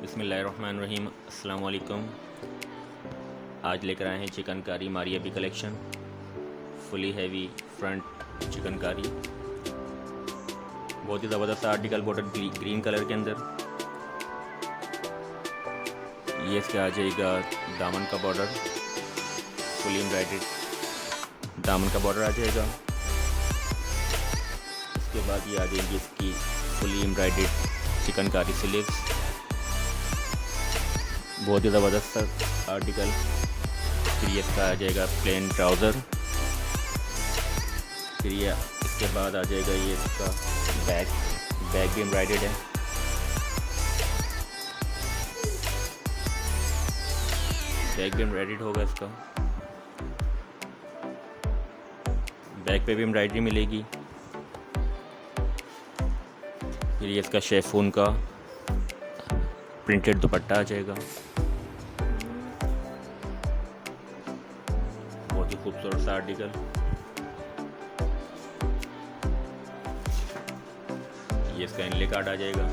बिस्मिल्लाहिर्रहमानिर्रहीम। अस्सलाम वालेकुम। आज लेकर आए हैं चिकन कारी मारियाबी collection. Fully heavy front chikankari, बहुत ही ज़बरदस्त आर्टिकल बॉर्डर ग्रीन कलर के अंदर। ये इसका आ जाएगा दामन का बॉर्डर, फुली एम्ब्रॉयडर्ड दामन का बॉर्डर आ जाएगा। इसके बाद ये आ जाएगी इसकी फुली एम्ब्रॉयडर्ड चिकन कारी स्लीव्स, बहुत ही ज़बरदस्त आर्टिकल। फिर ये इसका आ जाएगा प्लेन ट्राउज़र। फिर ये इसके बाद आ जाएगा ये इसका बैग भी एम्ब्रॉयडर्ड है। बैग भी एम्ब्रॉयडर्ड होगा इसका, बैग पे भी एम्ब्रॉयडरी मिलेगी। फिर ये इसका शेफून का प्रिंटेड दुपट्टा आ जाएगा, बहुत ही खूबसूरत सा आर्टिकल। ये इसका इनले कार्ड आ जाएगा।